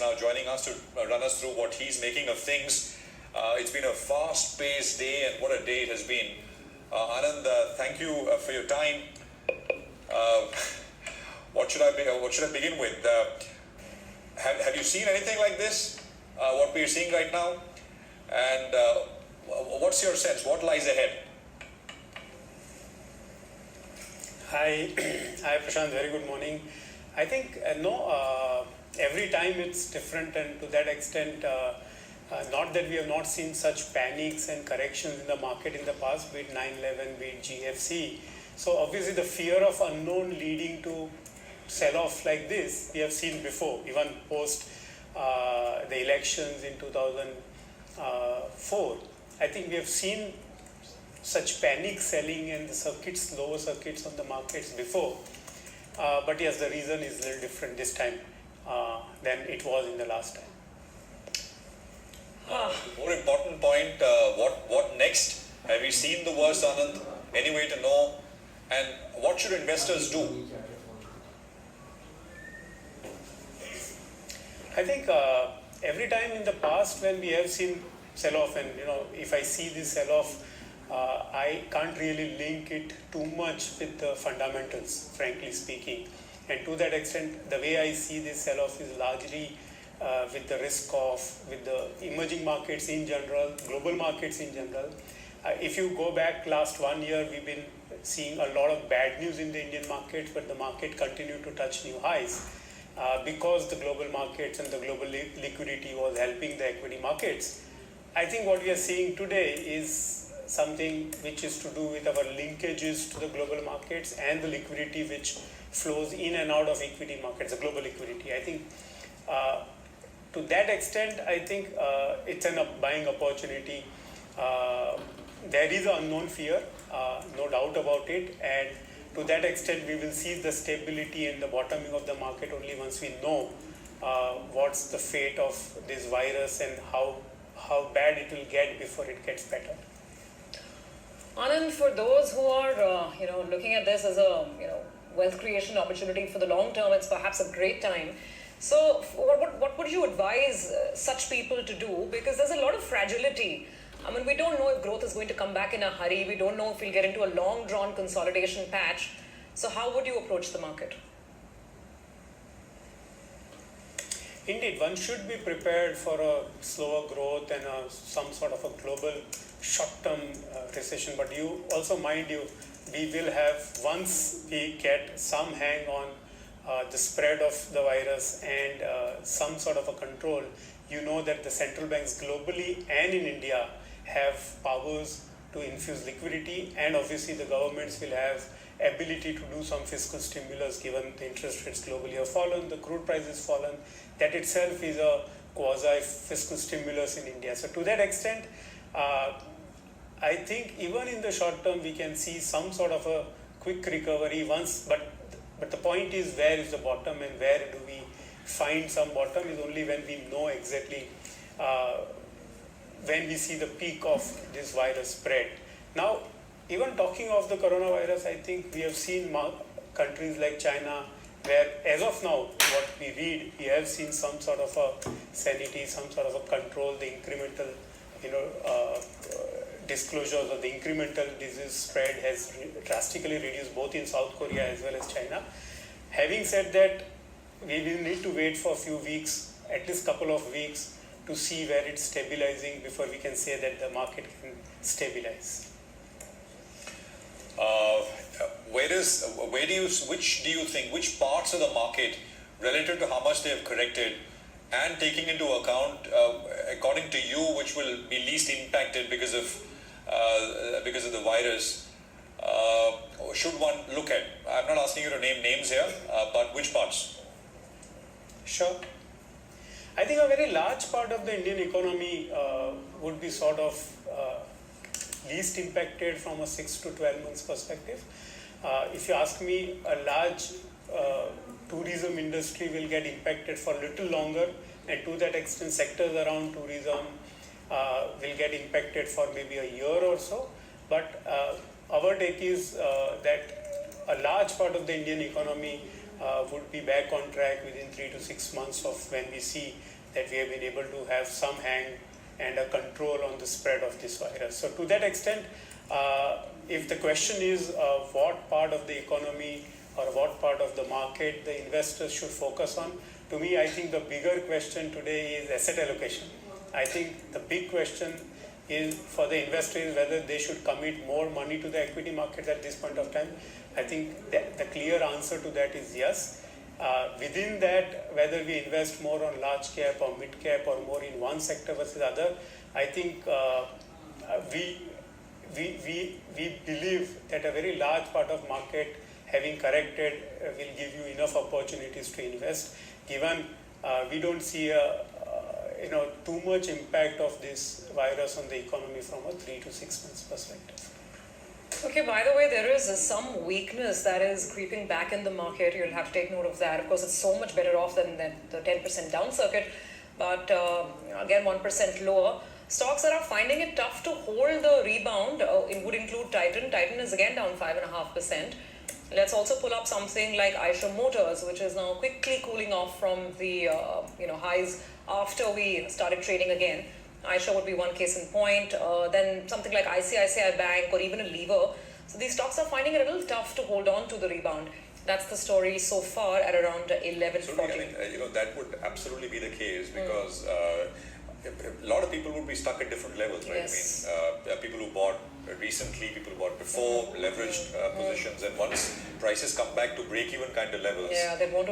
now joining us to run us through what he's making of things. It's been a fast-paced day, and what a day it has been. Anand, thank you for your time. What should I begin with? Have you seen anything like this? What we are seeing right now? And what's your sense? What lies ahead? Hi, Prashant. Very good morning. I think every time it's different, and to that extent, not that we have not seen such panics and corrections in the market in the past, be it 9/11, be it GFC. So obviously the fear of unknown leading to sell-off like this, we have seen before, even post the elections in 2004. I think we have seen such panic selling and the circuits, lower circuits on the markets before. But yes, the reason is a little different this time than it was in the last time. More important point, what next? Have you seen the worst, Anand? Any way to know? And what should investors do? I think every time in the past when we have seen sell-off, and if I see this sell-off, I can't really link it too much with the fundamentals, frankly speaking. And to that extent, the way I see this sell-off is largely with the risk of, with the emerging markets in general, global markets in general. If you go back last 1 year, we've been seeing a lot of bad news in the Indian markets, but the market continued to touch new highs because the global markets and the global liquidity was helping the equity markets. I think what we are seeing today is something which is to do with our linkages to the global markets and the liquidity which flows in and out of equity markets, the global liquidity. I think to that extent, I think it's a buying opportunity. There is an unknown fear, no doubt about it, and to that extent we will see the stability and the bottoming of the market only once we know what's the fate of this virus and how bad it will get before it gets better. Anand, for those who are looking at this as a wealth creation opportunity for the long term, it's perhaps a great time. So what would you advise such people to do? Because there's a lot of fragility. I mean, we don't know if growth is going to come back in a hurry. We don't know if we'll get into a long drawn consolidation patch. So how would you approach the market? Indeed, one should be prepared for a slower growth and some sort of a global short-term recession. But you also mind you, we will have, once we get some hang on the spread of the virus and some sort of a control, that the central banks globally and in India have powers to infuse liquidity, and obviously the governments will have ability to do some fiscal stimulus given the interest rates globally have fallen, the crude price has fallen. That itself is a quasi-fiscal stimulus in India. So to that extent, I think even in the short term we can see some sort of a quick recovery once, but the point is, where is the bottom and where do we find some bottom is only when we know exactly when we see the peak of this virus spread. Now, even talking of the coronavirus, I think we have seen countries like China where as of now, what we read, we have seen some sort of a sanity, some sort of a control, the incremental disclosures of the incremental disease spread has drastically reduced both in South Korea as well as China. Having said that, we will need to wait for a few weeks, at least couple of weeks, to see where it's stabilizing before we can say that the market can stabilize. Which parts of the market relative to how much they have corrected, and taking into account, according to you, which will be least impacted because of the virus, should one look at? I'm not asking you to name names here, but which parts? Sure. I think a very large part of the Indian economy would be sort of least impacted from a 6 to 12 months perspective. If you ask me, a large tourism industry will get impacted for a little longer, and to that extent sectors around tourism will get impacted for maybe a year or so. But our take is that a large part of the Indian economy would be back on track within 3 to 6 months of when we see that we have been able to have some hang and a control on the spread of this virus. So to that extent, if the question is what part of the economy or what part of the market the investors should focus on, to me I think the bigger question today is asset allocation. I think the big question is for the investor is whether they should commit more money to the equity market at this point of time. I think the clear answer to that is yes. Within that, whether we invest more on large cap or mid cap or more in one sector versus other, I think we believe that a very large part of market having corrected will give you enough opportunities to invest, given we don't see too much impact of this virus on the economy from a 3 to 6 months perspective. Okay, by the way, there is some weakness that is creeping back in the market. You'll have to take note of that. Of course, it's so much better off than the 10% down circuit, but again, 1% lower. Stocks that are finding it tough to hold the rebound, it would include Titan. Titan is again down 5.5%. Let's also pull up something like Eicher Motors, which is now quickly cooling off from the highs after we started trading again. Eicher would be one case in point. Then something like ICICI Bank or even a Lever. So these stocks are finding it a little tough to hold on to the rebound. That's the story so far at around 11:40. So, that would absolutely be the case because a lot of people would be stuck at different levels, right? Yes. I mean, people who bought recently, people who bought before, leveraged positions, and once prices come back to break-even kind of levels, yeah, they want to